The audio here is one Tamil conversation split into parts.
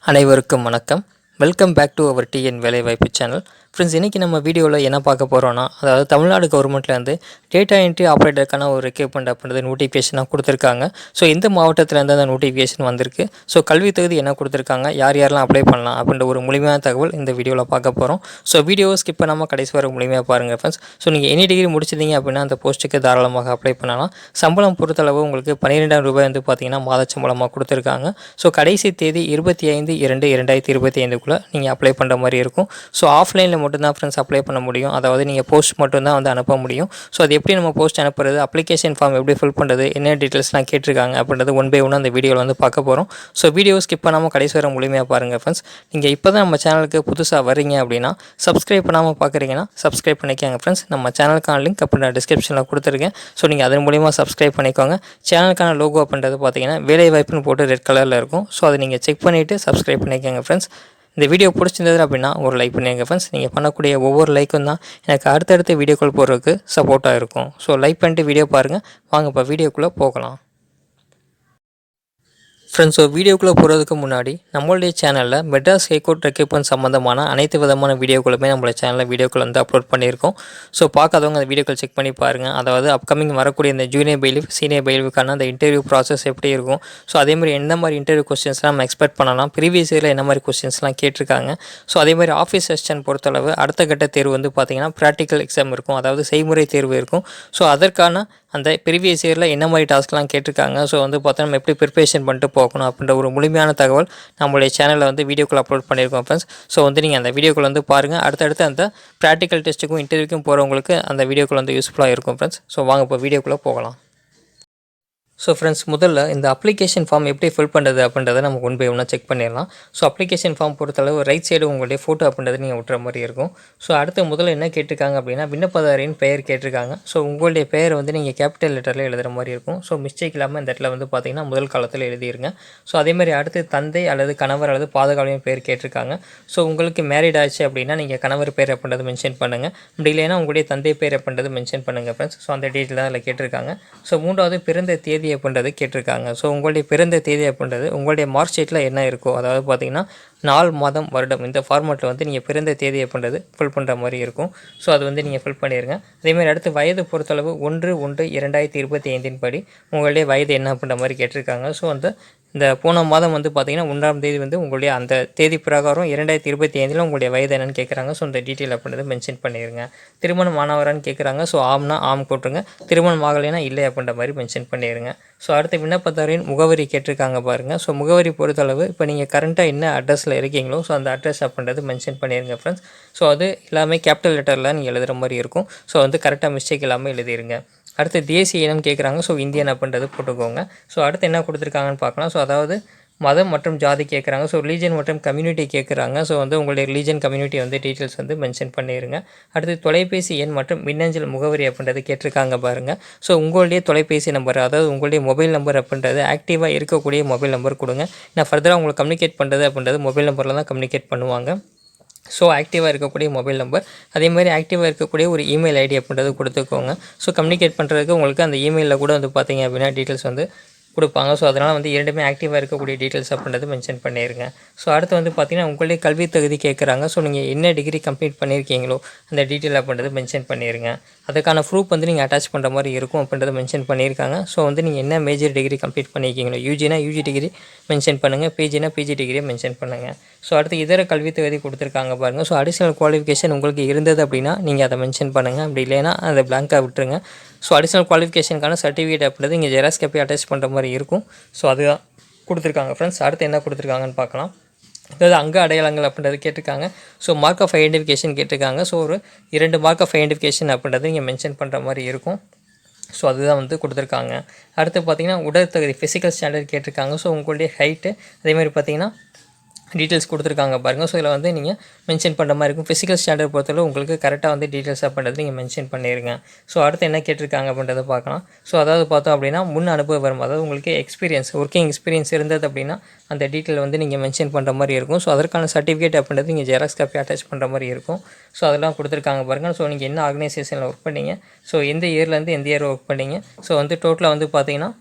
அனைவருக்கும் வணக்கம். Welcome back to our TN வேலைவாய்ப்பு சேனல். ஃப்ரெண்ட்ஸ், இன்றைக்கி நம்ம வீடியோவில் என்ன பார்க்க போகிறோன்னா, அதாவது தமிழ்நாடு கவர்மெண்ட்லேருந்து டேட்டா என்ட்ரி ஆப்ரேட்டருக்கான ஒரு ரெக்ரூட்மெண்ட் அப்படின்றது நோட்டிஃபிகேஷனாக கொடுத்துருக்காங்க. ஸோ இந்த மாவட்டத்திலேருந்து அந்த நோட்டிஃபிகேஷன் வந்திருக்கு. ஸோ கல்வி தகுதி என்ன கொடுத்துருக்காங்க, யார் யாரெல்லாம் அப்ளை பண்ணலாம் அப்படின்ற ஒரு முழுமையான தகவல் இந்த வீடியோவில் பார்க்க போகிறோம். ஸோ வீடியோவை ஸ்கிப் பண்ணாமல் கடைசி வரை முழுமையாக பாருங்கள் ஃப்ரெண்ட்ஸ். ஸோ நீங்கள் எனி டிகிரி முடிச்சிருந்தீங்க அப்படின்னா அந்த போஸ்ட்டுக்கு தாராளமாக அப்ளை பண்ணலாம். சம்பளம் பொறுத்தளவு உங்களுக்கு 12,000 ரூபாய் வந்து பார்த்தீங்கன்னா மாத சம்பளமாக கொடுத்துருக்காங்க. ஸோ கடைசி தேதி 25/2/2025 நீங்கள் அப்ளை பண்ணுற மாதிரி இருக்கும். ஸோ ஆஃப்லைனில் மட்டும்தான் ஃப்ரெண்ட்ஸ் அப்ளை பண்ண முடியும். அதாவது நீங்கள் போஸ்ட் மட்டும்தான் வந்து அனுப்ப முடியும். ஸோ அது எப்படி நம்ம போஸ்ட் அனுப்புறது, அப்ளிகேஷன் ஃபார்ம் எப்படி ஃபில் பண்ணுறது, என்ன டீட்டெயில்ஸ்லாம் கேட்டிருக்காங்க அப்படின்றது ஒன் பை ஒன் அந்த வீடியோவில் வந்து பார்க்க போகிறோம். ஸோ வீடியோ ஸ்கிப் பண்ணாமல் கடைசி வரை முழுமையாக பாருங்கள் ஃப்ரெண்ட்ஸ். நீங்கள் இப்போ தான் நம்ம சேனலுக்கு புதுசாக வரீங்க அப்படின்னா சப்ஸ்கிரைப் பண்ணாமல் பார்க்குறீங்கன்னா சப்ஸ்கிரைப் பண்ணிக்கோங்க ஃப்ரெண்ட்ஸ். நம்ம சேனலுக்கான லிங்க் அப்படி நான் டிஸ்கிரிப்ஷனில் கொடுத்துருக்கேன். ஸோ நீங்கள் அதன் மூலிமா சப்ஸ்கிரைப் பண்ணிக்கோங்க. சேனலுக்கான லோகோ அப்படின்றது பார்த்தீங்கன்னா வேலைவாய்ப்புன்னு போட்டு ரெட் கலரில் இருக்கும். ஸோ அதை நீங்கள் செக் பண்ணிவிட்டு சப்ஸ்கிரைப் பண்ணிக்கோங்க ஃப்ரெண்ட்ஸ். இந்த வீடியோ பிடிச்சிருந்தது அப்படின்னா ஒரு லைக் பண்ணிடுங்க ஃப்ரெண்ட்ஸ். நீங்கள் பண்ணக்கூடிய ஒவ்வொரு லைக்கும் தான் எனக்கு அடுத்தடுத்த வீடியோக்கள் போடுறதுக்கு சப்போர்ட்டாக இருக்கும். ஸோ லைக் பண்ணிட்டு வீடியோ பாருங்கள். வாங்க இப்போ வீடியோக்குள்ளே போகலாம் ஃப்ரெண்ட்ஸ். ஸோ வீடியோக்குள்ளே போகிறதுக்கு முன்னாடி நம்மளுடைய சேனலில் மெட்ராஸ் ஹைகோர்ட் ரெக்ரூட்மெண்ட் சம்மந்தமான அனைத்து விதமான வீடியோக்களுமே நம்மளோட சேனலில் வீடியோக்கள் வந்து அப்லோட் பண்ணியிருக்கோம். ஸோ பார்க்காதவங்க அந்த வீடியோக்கள் செக் பண்ணி பாருங்கள். அதாவது அப்கமிங் வரக்கூடிய இந்த ஜூனியர் பெயிலிஃப், சீனியர் பெயிலிஃப்க்கான அந்த இன்டர்வியூ ப்ராசஸ் எப்படி இருக்கும், ஸோ அதேமாதிரி எந்த மாதிரி இன்டர்வியூ கொஸ்டின்ஸ்லாம் நம்ம எக்ஸ்பெக்ட் பண்ணலாம், ப்ரீவியஸ் இயரில் என்ன மாதிரி கொஸ்டின்ஸ்லாம் கேட்டிருக்காங்க. ஸோ அதேமாதிரி ஆஃபீஸ் அசிஸ்டன்ட் பொறுத்தளவு அடுத்த கட்ட தேர்வு வந்து பார்த்திங்கன்னா ப்ராக்டிக்கல் எக்ஸாம் இருக்கும், அதாவது செய்முறை தேர்வு இருக்கும். ஸோ அதற்கான அந்த ப்ரீவியஸ் இயரில் என்ன மாதிரி டாஸ்க்லாம் கேட்டிருக்காங்க, ஸோ வந்து பார்த்தா நம்ம எப்படி ப்ரிப்பரேஷன் பண்ணிட்டு போகணும் அப்படின்ற ஒரு முழுமையான தகவல் நம்மளுடைய சேனலில் வந்து வீடியோக்குள்ள அப்லோட் பண்ணியிருக்கோம் ஃப்ரெண்ட்ஸ். ஸோ வந்து நீங்கள் அந்த வீடியோக்குள்ள வந்து பாருங்கள். அடுத்தடுத்து அந்த ப்ராக்டிக்கல் டெஸ்ட்டுக்கும் இன்டர்வியூக்கும் போகிறவங்களுக்கு அந்த வீடியோக்குள்ள வந்து யூஸ்ஃபுல்லாக இருக்கும் ஃப்ரெண்ட்ஸ். ஸோ வாங்க இப்போ வீடியோக்குள்ளே போகலாம். ஸோ ஃப்ரெண்ட்ஸ், முதல்ல இந்த அப்ளிகேஷன் ஃபார்ம் எப்படி ஃபில் பண்ணுறது அப்படின்றத நம்ம ஒன் பை ஒன்னாக செக் பண்ணிடலாம். ஸோ அப்ளிகேஷன் ஃபார்ம் பொறுத்தளவு ரைட் சைடு உங்களுடைய ஃபோட்டோ அப்படின்றத நீங்கள் விட்டுற மாதிரி இருக்கும். ஸோ அடுத்து முதல்ல என்ன கேட்டிருக்காங்க அப்படின்னா விண்ணப்பதாரின் பெயர் கேட்டிருக்காங்க. ஸோ உங்களுடைய பெயர் வந்து நீங்கள் கேபிட்டல் லெட்டரில் எழுதுகிற மாதிரி இருக்கும். ஸோ மிஸ்டேக் இல்லாமல் இந்த இடத்துல வந்து பார்த்தீங்கன்னா முதல் காலத்தில் எழுதிருங்க. ஸோ அதேமாதிரி அடுத்து தந்தை அல்லது கணவர் அல்லது பாதுகாவலின் பேர் கேட்டிருக்காங்க. ஸோ உங்களுக்கு மேரிட் ஆச்சு அப்படின்னா நீங்கள் கணவர் பேர் அப்படின்றது மென்ஷன் பண்ணுங்கள். அப்படி இல்லைன்னா உங்களுடைய தந்தை பேர் அப்படின்றது மென்ஷன் பண்ணுங்கள் ஃப்ரெண்ட்ஸ். ஸோ அந்த டீட்டெயில் தான் அதில் கேட்டிருக்காங்க. ஸோ மூன்றாவது பிறந்த தேதி அப்படின்றது கேட்டிருக்காங்க. ஸோ உங்களுடைய பிறந்த தேதி அப்படின்றது உங்களுடைய மார்க் ஷீட்டில் என்ன இருக்கோ, அதாவது பார்த்தீங்கன்னா நாள், மாதம், வருடம் இந்த ஃபார்மேட்டில் வந்து நீங்கள் பிறந்த தேதி அப்படின்றது ஃபில் பண்ணுற மாதிரி இருக்கும். ஸோ அது வந்து நீங்கள் ஃபில் பண்ணிடுங்க. அதேமாதிரி அடுத்து வயது பொறுத்தளவு 1/1/2025 படி உங்களுடைய வயது என்ன அப்படின்ற மாதிரி கேட்டிருக்காங்க. ஸோ வந்து இந்த போன மாதம் வந்து பார்த்திங்கன்னா 1ஆம் தேதி வந்து உங்களுடைய அந்த தேதி பிரகாரம் 2025 உங்களுடைய வயது என்னென்னு கேட்குறாங்க. ஸோ இந்த டீட்டெயில் அப்படின்றது மென்ஷன் பண்ணிடுங்க. திருமணம் ஆனவரான்னு கேட்குறாங்க. ஸோ ஆம்னா ஆம் போட்டுருங்க, திருமணம் ஆகலைன்னா இல்லை அப்படின்ற மாதிரி மென்ஷன் பண்ணிடுங்க. ஸோ அடுத்து விண்ணப்பதாரின் முகவரி கேட்டிருக்காங்க பாருங்கள். ஸோ முகவரி பொறுத்தளவு இப்போ நீங்கள் கரண்ட்டாக என்ன அட்ரஸில் இருக்கீங்களோ ஸோ அந்த அட்ரஸ் அப்படின்றது மென்ஷன் பண்ணிடுங்க ஃப்ரெண்ட்ஸ். ஸோ அது எல்லாமே கேபிட்டல் லெட்டரில் நீங்கள் எழுதுகிற மாதிரி இருக்கும். ஸோ வந்து கரெக்டாக மிஸ்டேக் இல்லாமல் எழுதிருங்க. அடுத்து தேசிய இனம் கேட்குறாங்க. ஸோ இந்தியன் அப்படின்றது போட்டுக்கோங்க. ஸோ அடுத்து என்ன கொடுத்துருக்காங்கன்னு பார்க்கலாம். ஸோ அதாவது மதம் மற்றும் ஜாதி கேட்குறாங்க. ஸோ ரிலீஜன் மற்றும் கம்யூனிட்டி கேட்குறாங்க. ஸோ வந்து உங்களுடைய ரிலீஜன் கம்யூனிட்டி வந்து டீட்டெயில்ஸ் வந்து மென்ஷன் பண்ணிடுங்க. அடுத்து தொலைபேசி எண் மற்றும் மின்னஞ்சல் முகவரி அப்படின்றது கேட்டிருக்காங்க பாருங்கள். ஸோ உங்களுடைய தொலைபேசி நம்பர், அதாவது உங்களுடைய மொபைல் நம்பர் அப்படின்றது ஆக்டிவாக இருக்கக்கூடிய மொபைல் நம்பர் கொடுங்க. நான் ஃபர்தராக உங்களுக்கு கம்யூனிகேட் பண்ணுறது அப்படின்றது மொபைல் நம்பரில் தான் கம்யூனிகேட் பண்ணுவாங்க. ஸோ ஆக்டிவாக இருக்கக்கூடிய மொபைல் நம்பர், அதேமாதிரி ஆக்டிவாக இருக்கக்கூடிய ஒரு இமெயில் ஐடி அப்படின்றது கொடுத்துக்கோங்க. ஸோ கம்யூனிகேட் பண்ணுறதுக்கு உங்களுக்கு அந்த இமெயிலில் கூட வந்து பார்த்தீங்க அப்படின்னா டீட்டெயில்ஸ் வந்து கொடுப்பாங்க. ஸோ அதனால் வந்து இரண்டுமே ஆக்டிவாக இருக்கக்கூடிய டீட்டெயில்ஸ் அப்படின்றது மென்ஷன் பண்ணிடுங்க. ஸோ அடுத்து வந்து பார்த்திங்கன்னா உங்களுடைய கல்வி தகுதி கேட்குறாங்க. ஸோ நீங்கள் என்ன டிகிரி கம்ப்ளீட் பண்ணியிருக்கீங்களோ அந்த டீட்டெயில் அப்படின்றது மென்ஷன் பண்ணிடுங்க. அதுக்கான ப்ரூஃப் வந்து நீங்கள் அட்டாச் பண்ணுற மாதிரி இருக்கும் அப்படின்றது மென்ஷன் பண்ணியிருக்காங்க. ஸோ வந்து நீங்கள் என்ன மேஜர் டிகிரி கம்ப்ளீட் பண்ணியிருக்கீங்களோ, யூஜினா யூஜி டிகிரி மென்ஷன் பண்ணுங்கள், பிஜினா பிஜி டிகிரியை மென்ஷன் பண்ணுங்கள். ஸோ அடுத்து இதர கல்வி தகுதி கொடுத்துருக்காங்க பாருங்கள். ஸோ அடிஷ்னல் குவாலிஃபிகேஷன் உங்களுக்கு இருந்தது அப்படின்னா நீங்கள் அதை மென்ஷன் பண்ணுங்கள். அப்படி இல்லைன்னா அதை பிளாங்காக விட்டுருங்க. ஸோ அடிஷ்னல் குவாலிஃபிகேஷனுக்கான சர்டிஃபிகேட் அப்படின்றது இங்கே ஜெராக்ஸ் காப்பி அட்டாச் பண்ணுற மாதிரி இருக்கும். ஸோ அதுதான் கொடுத்துருக்காங்க ஃப்ரெண்ட்ஸ். அடுத்து என்ன கொடுத்துருக்காங்கன்னு பார்க்கலாம். அதாவது அங்க அடையாளங்கள் அப்படின்றது கேட்டிருக்காங்க. ஸோ மார்க் ஆஃப் ஐடென்டிஃபிகேஷன் கேட்டிருக்காங்க. ஸோ ஒரு 2 மார்க் ஆஃப் ஐடென்டிஃபிகேஷன் அப்படின்றது இங்கே மென்ஷன் பண்ணுற மாதிரி இருக்கும். ஸோ அதுதான் வந்து கொடுத்துருக்காங்க. அடுத்து பார்த்திங்கன்னா உடல் தகுதி ஃபிசிக்கல் ஸ்டாண்டர்ட் கேட்டிருக்காங்க. ஸோ உங்களுடைய ஹைட்டு அதேமாதிரி பார்த்திங்கன்னா டீட்டெயில்ஸ் கொடுத்துருக்காங்க பாருங்கள். ஸோ இதில் வந்து நீங்கள் மென்ஷன் பண்ணுற மாதிரி இருக்கும். ஃபிசிக்கல் ஸ்டாண்டர்ட் பொறுத்தவரை உங்களுக்கு கரெக்டாக வந்து டீட்டெயில்ஸ் அப்படின்றது நீங்கள் மென்ஷன் பண்ணிடுங்க. ஸோ அடுத்து என்ன கேட்டிருக்காங்க அப்படின்றத பார்க்கலாம். ஸோ அதாவது பார்த்தோம் அப்படின்னா முன் அனுபவம் வரும், அதாவது உங்களுக்கு எக்ஸ்பீரியன்ஸ், ஒர்க்கிங் எக்ஸ்பீரியன்ஸ் இருந்தது அப்படின்னா அந்த டீட்டெயில் வந்து நீங்கள் மென்ஷன் பண்ணுற மாதிரி இருக்கும். ஸோ அதற்கான சர்டிஃபிகேட் அப்படின்றது நீங்கள் ஜெராக்ஸ் காப்பி அட்டாச் பண்ணுற மாதிரி இருக்கும். ஸோ அதெல்லாம் கொடுத்துருக்காங்க பாருங்கள். ஸோ நீங்கள் என்ன ஆர்கனைசேஷனில் ஒர்க் பண்ணீங்க, ஸோ எந்த இயர்லேருந்து எந்த இயர் ஒர்க் பண்ணீங்க, ஸோ வந்து டோட்டலாக வந்து பார்த்தீங்கன்னா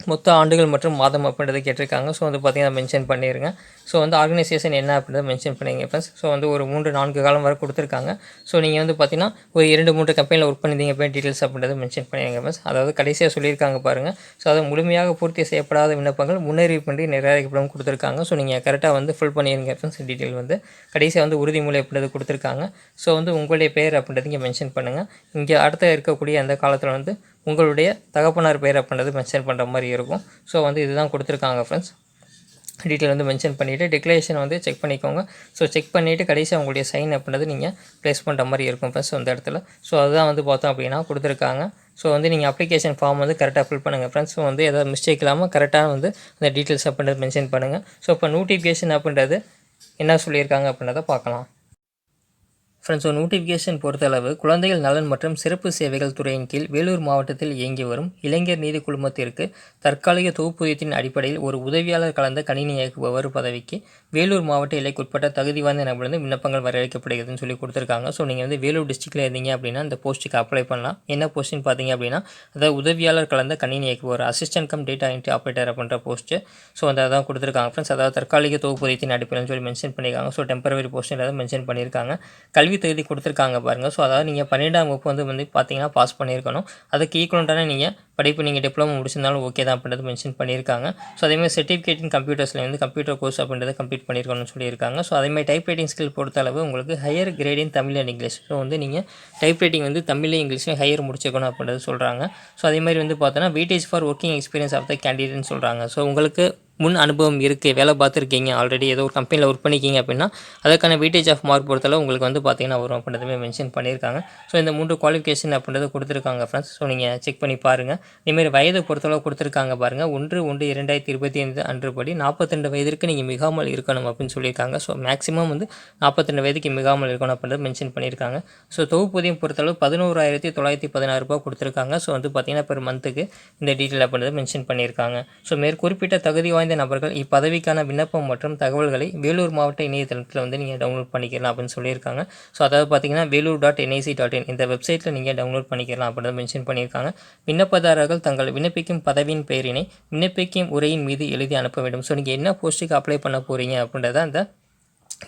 மொத்த ஆண்டுகள் மற்றும் மாதம் அப்படின்றத கேட்டிருக்காங்க. ஸோ வந்து பார்த்தீங்கன்னா மென்ஷன் பண்ணிடுங்க. ஸோ வந்து ஆர்கனைசேஷன் என்ன அப்படின்றத மென்ஷன் பண்ணிங்க ஃப்ரெண்ட்ஸ். ஸோ வந்து ஒரு 3-4 காலம் வரை கொடுத்துருக்காங்க. ஸோ நீங்கள் வந்து பார்த்தீங்கன்னா ஒரு 2-3 கம்பெனியில் ஒர்க் பண்ணியிருந்தீங்க அப்படியே டீட்டெயில்ஸ் அப்படின்றத மென்ஷன் பண்ணிடுங்க ஃப்ரெண்ட்ஸ். அதாவது கடைசியாக சொல்லியிருக்காங்க பாருங்கள். ஸோ அதை முழுமையாக பூர்த்தி செய்யப்படாத விண்ணப்பங்கள் முன்னறிவிப்பின்றி நிராகரிக்கப்படும் கொடுத்துருக்காங்க. ஸோ நீங்கள் கரெக்டாக வந்து ஃபில் பண்ணிடுங்க ஃப்ரெண்ட்ஸ். டீட்டெயில் வந்து கடைசியாக வந்து உறுதிமொழி அப்படின்றது கொடுத்துருக்காங்க. ஸோ வந்து உங்களுடைய பேர் அப்படின்றது இங்கே மென்ஷன் பண்ணுங்கள். இங்கே அடுத்த இருக்கக்கூடிய அந்த காலத்தில் வந்து உங்களுடைய தகப்பனார் பேர் அப்படின்றது மென்ஷன் பண்ணுற மாதிரி இருக்கும். ஸோ வந்து இதுதான் கொடுத்துருக்காங்க ஃப்ரெண்ட்ஸ். டீட்டெயில் வந்து மென்ஷன் பண்ணிவிட்டு டிக்ளரேஷன் வந்து செக் பண்ணிக்கோங்க. ஸோ செக் பண்ணிவிட்டு கடைசியாக உங்களுடைய சைன் அப்படின்றது நீங்கள் ப்ளேஸ் பண்ணுற மாதிரி இருக்கும் ஃப்ரெண்ட்ஸ் அந்த இடத்துல. ஸோ அதுதான் வந்து பார்த்தோம் அப்படின்னா கொடுத்துருக்காங்க. ஸோ வந்து நீங்கள் அப்ளிகேஷன் ஃபார்ம் வந்து கரெக்டாக ஃபில் பண்ணுங்கள் ஃப்ரெண்ட்ஸ். ஸோ வந்து எதாவது மிஸ்டேக் இல்லாமல் கரெக்டாக வந்து அந்த டீட்டெயில்ஸ் அப்படின்றது மென்ஷன் பண்ணுங்கள். ஸோ இப்போ நோட்டிஃபிகேஷன் அப்படின்றது என்ன சொல்லியிருக்காங்க அப்படின்றத பார்க்கலாம். ஃப்ரெண்ட்ஸ், நோட்டிஃபிகேஷன் பொறுத்தளவு குழந்தைகள் நலன் மற்றும் சிறப்பு சேவைகள் துறையின் கீழ் வேலூர் மாவட்டத்தில் இயங்கி வரும் இளைஞர் நீதி குழுமத்திற்கு தற்காலிக தொகுப்பூதியத்தின் அடிப்படையில் ஒரு உதவியாளர் கலந்த கணினி இயக்குபவர் பதவிக்கு வேலூர் மாவட்ட எல்லைக்குட்பட்ட தகுதி வாய்ந்த நபர்ந்து விண்ணப்பங்கள் வரவேற்கப்படுகிறதுன்னு சொல்லி கொடுத்துருக்காங்க. ஸோ நீங்கள் வந்து வேலூர் டிஸ்ட்ரிக்டில் இருந்தீங்க அப்படின்னா இந்த போஸ்ட்டுக்கு அப்ளை பண்ணலாம். என்ன போஸ்ட்டுன்னு பார்த்தீங்க அப்படின்னா அதாவது உதவியாளர் கலந்த கணினி இயக்குபவர் assistant cum data entry operator அப்படின்ற போஸ்ட்டு. ஸோ அந்த அதான் கொடுத்துருக்காங்க ஃப்ரெண்ட்ஸ். அதாவது தற்காலிக தொகுப்பூதியத்தின் அடிப்படையில் சொல்லி மென்ஷன் பண்ணியிருக்காங்க. ஸோ டெம்பரவரி போஸ்ட்டு ஏதாவது மென்ஷன் பண்ணியிருக்காங்க. கல்வி தகுதி கொடுத்துருக்காங்க பாருங்கள். ஸோ அதாவது நீங்கள் 12ஆம் வகுப்பு வந்து பார்த்தீங்கன்னா பாஸ் பண்ணியிருக்கணும். அதுக்கு ஈக்குவலண்ட்டான நீங்கள் படிப்பு நீங்கள் டிப்ளமோ முடிச்சிருந்தாலும் ஓகே தான் அப்படின்றது மென்ஷன் பண்ணியிருக்காங்க. ஸோ அதேமாதிரி சர்டிஃபிகேட் இன் கம்ப்யூட்டர்ஸில் வந்து கம்ப்யூட்டர் கோர்ஸ் அப்படின்றத கம்ப்ளீட் பண்ணியிருக்கணும்னு சொல்லியிருக்காங்க. ஸோ அதேமாதிரி டைப் ரைட்டிங் ஸ்கில் பொறுத்தளவு உங்களுக்கு higher great in Tamil and English. So வந்து நீங்கள் டைப் ரைட்டிங் வந்து தமிழ்லையும் இங்கிலீஷ்லையும் ஹையர் முடிச்சிருக்கணும் அப்படின்றது சொல்கிறாங்க. ஸோ அதேமாதிரி வந்து பார்த்தோன்னா weightage for working experience of the கேண்டிடேட்னு சொல்கிறாங்க. ஸோ உங்களுக்கு முன் அனுபவம் இருக்குது, வேலை பார்த்துருக்கீங்க, ஆல்ரெடி ஏதோ ஒரு கம்பெனியில் ஒர்க் பண்ணிக்கிங்க அப்படின்னா அதுக்கான வெயிட்டேஜ் ஆஃப் மார்க் பொறுத்தளவு உங்களுக்கு வந்து பார்த்தீங்கன்னா வரும் அப்படின்றதுமே மென்ஷன் பண்ணியிருக்காங்க. ஸோ இந்த 3 குவாலிஃபிகேஷன் அப்படின்றத கொடுத்துருக்காங்க ஃப்ரெண்ட்ஸ். ஸோ நீங்கள் செக் பண்ணி பாருங்கள். இதேமாதிரி வயது பொறுத்தளவு கொடுத்துருக்காங்க பாருங்கள். 1/1/2025 அன்றுபடி 42 வயதிற்கு நீங்கள் மிகாமல் இருக்கணும் அப்படின்னு சொல்லியிருக்காங்க. ஸோ மேக்ஸிமம் வந்து 42 வயதுக்கு மிகாமல் இருக்கணும் அப்படின்றத மென்ஷன் பண்ணியிருக்காங்க. ஸோ தொகுப்பூதியம் பொறுத்தளவு 11,916 ரூபா கொடுத்துருக்காங்க. ஸோ வந்து பார்த்தீங்கன்னா பெர் மந்த்துக்கு இந்த டீட்டெயில் அப்படின்றத மென்ஷன் பண்ணியிருக்காங்க. ஸோ மேற்குறிப்பிட்ட தகுதி வாய்ந்த நபர்கள் இப்பதவிக்கான விண்ணப்பம் மற்றும் தகவல்களை வேலூர் மாவட்ட இணையதளத்தில் வந்து நீங்கள் டவுன்லோட் பண்ணிக்கலாம் அப்படின்னு சொல்லியிருக்காங்க. ஸோ அதாவது பார்த்தீங்கன்னா velur.nic.in இந்த வெப்சைட்டில் நீங்கள் டவுன்லோட் பண்ணிக்கலாம் அப்படின்னு மென்ஷன் பண்ணியிருக்காங்க. விண்ணப்பதாரர்கள் தங்கள் விண்ணப்பிக்கும் பதவியின் பெயரினை விண்ணப்பிக்கும் உரையின் மீது எழுதி அனுப்ப வேண்டும். ஸோ நீங்கள் என்ன போஸ்ட்டுக்கு அப்ளை பண்ண போகிறீங்க அப்படின்றத அந்த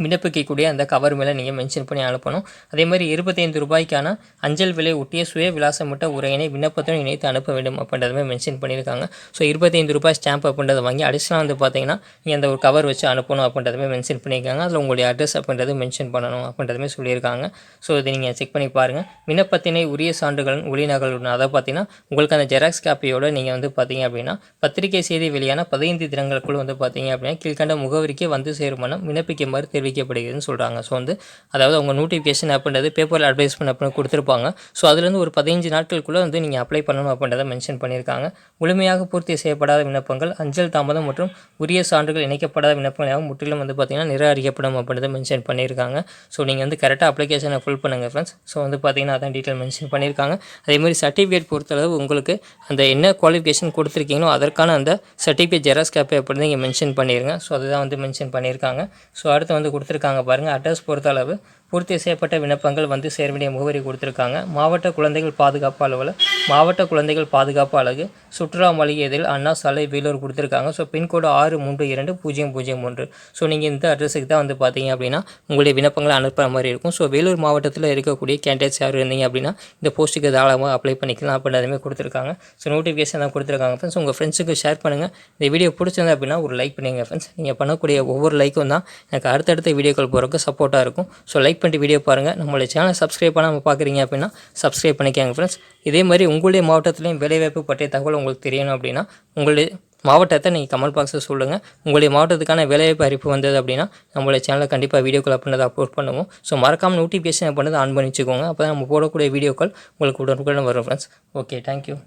விண்ணப்பிக்கக்கூடிய அந்த கவர் மேலே நீங்கள் மென்ஷன் பண்ணி அனுப்பணும். அதேமாதிரி 25 ரூபாய்க்கான அஞ்சல் விலை ஒட்டிய சுய விலாசமிட்ட உரையினை விண்ணப்பத்துடன் இணைத்து அனுப்ப வேண்டும் அப்படின்றதுமே மென்ஷன் பண்ணியிருக்காங்க. ஸோ 25 ரூபாய் ஸ்டாம்ப் அப்படின்றத வாங்கி அடிஷனலாக வந்து பார்த்தீங்கன்னா நீங்கள் அந்த ஒரு கவர் வச்சு அனுப்பணும் அப்படின்றதுமே மென்ஷன் பண்ணியிருக்காங்க. அதில் உங்களுடைய அட்ரஸ் அப்படின்றது மென்ஷன் பண்ணணும் அப்படின்றதுமே சொல்லியிருக்காங்க. ஸோ இதை நீங்கள் செக் பண்ணி பாருங்கள். விண்ணப்பத்தினை உரிய சான்றுகள் ஒளிநகல் அதை பார்த்தீங்கன்னா உங்களுக்கு அந்த ஜெராக்ஸ் காப்பியோடு நீங்கள் வந்து பார்த்தீங்க அப்படின்னா பத்திரிகை செய்தி வெளியான 15 தினங்களுக்குள் வந்து பார்த்தீங்க அப்படின்னா கீழ்கண்ட முகவரிக்கே வந்து சேரும் வண்ணம் விண்ணப்பிக்குமாறு தெரிவிக்கப்படுகிறதுன்னு சொல்கிறாங்க. ஸோ வந்து அதாவது அவங்க நோட்டிஃபிகேஷன் அப்படின்றது பேப்பரில் அட்வைஸ்மெண்ட் அப்படின்னு கொடுத்துருப்பாங்க. ஸோ அதுலேருந்து ஒரு 15 நாட்களுக்குள்ளே வந்து நீங்கள் அப்ளை பண்ணணும் அப்படின்றத மென்ஷன் பண்ணியிருக்காங்க. முழுமையாக பூர்த்தி செய்யப்படாத விண்ணப்பங்கள் அஞ்சல் தாமதம் மற்றும் உரிய சான்றுகள் இணைக்கப்படாத விண்ணப்பங்களாக முற்றிலும் வந்து பார்த்திங்கன்னா நிராகரிக்கப்படும் அப்படின்றத மென்ஷன் பண்ணியிருக்காங்க. ஸோ நீங்கள் வந்து கரெக்டாக அப்ளிகேஷனை ஃபுல் பண்ணுங்கள் ஃப்ரெண்ட்ஸ். ஸோ வந்து பார்த்திங்கன்னா அதான் டீட்டெயில் மென்ஷன் பண்ணியிருக்காங்க. அதேமாதிரி சர்டிஃபிகேட் பொறுத்தளவு உங்களுக்கு அந்த என்ன குவாலிஃபிகேஷன் கொடுத்துருக்கீங்களோ அதற்கான அந்த சர்டிஃபிகேட் ஜெராக்ஸ் காப்பி அப்படின்னு நீங்கள் மென்ஷன் பண்ணிடுங்க. ஸோ அதுதான் வந்து மென்ஷன் பண்ணியிருக்காங்க. ஸோ அடுத்து வந்து கொடுத்துருக்காங்க பாருங்கள். அட்ரஸ் பொறுத்தளவு பூர்த்தி செய்யப்பட்ட விண்ணப்பங்கள் வந்து சேர வேண்டிய முகவரி கொடுத்துருக்காங்க. மாவட்ட குழந்தைகள் பாதுகாப்பு அலுவலர், மாவட்ட குழந்தைகள் பாதுகாப்பு அலகு, சுற்றுலா மளிகை எதிரில் அண்ணா சாலை, வேலூர் கொடுத்துருக்காங்க. So pincode 632001. ஸோ நீங்கள் இந்த அட்ரஸுக்கு தான் வந்து பார்த்தீங்க அப்படின்னா உங்களுடைய விண்ணப்பங்களை அனுப்புகிற மாதிரி இருக்கும். ஸோ வேலூர் மாவட்டத்தில் இருக்கக்கூடிய கேண்டிடேட்ஸ் யார் இருந்தீங்க அப்படின்னா இந்த போஸ்ட்டுக்கு தாராளமாக அப்ளை பண்ணிக்கலாம் அப்படின்றதுமே கொடுத்துருக்காங்க. ஸோ நோட்டிஃபிகேஷன் தான் கொடுத்துருக்காங்க ஃப்ரெண்ட்ஸ். உங்கள் ஃப்ரெண்ட்ஸுக்கு ஷேர் பண்ணுங்கள். இந்த வீடியோ பிடிச்சிருந்தா அப்படின்னா ஒரு லைக் பண்ணுங்கள் ஃப்ரெண்ட்ஸ். நீங்கள் பண்ணக்கூடிய ஒவ்வொரு லைக்கும் தான் எனக்கு அடுத்தடுத்த வீடியோக்கள் போகிறதுக்கு சப்போர்ட்டாக இருக்கும். ஸோ லைக் பண்ணிட்டு வீடியோ பாருங்கள். நம்மளுடைய சேனலை சப்ஸ்கிரைப் பண்ணாமல் பார்க்குறீங்க அப்படின்னா சப்ஸ்கிரைப் பண்ணிக்கோங்க ஃப்ரெண்ட்ஸ். இதே மாதிரி உங்களுடைய மாவட்டத்திலையும் வேலைவாய்ப்பு பற்றிய தகவல் உங்களுக்கு தெரியணும் அப்படின்னா உங்களுடைய மாவட்டத்தை நீங்கள் கமெண்ட் பாக்ஸில் சொல்லுங்கள். உங்களுடைய மாவட்டத்துக்கான வேலைவாய்ப்பு அறிவிப்பு வந்தது அப்படின்னா நம்மளுடைய சேனலில் கண்டிப்பாக வீடியோக்கள் அப்படின்றத அப்லோட் பண்ணுவோம். ஸோ மறக்காமல் நோட்டிஃபிகேஷன் அப்படின்றத ஆன் பண்ணி வச்சுக்கோங்க. அப்போ தான் நம்ம போடக்கூடிய வீடியோக்கள் உங்களுக்கு உடனுக்குடன் வரும் ஃப்ரெண்ட்ஸ். Okay, thank you.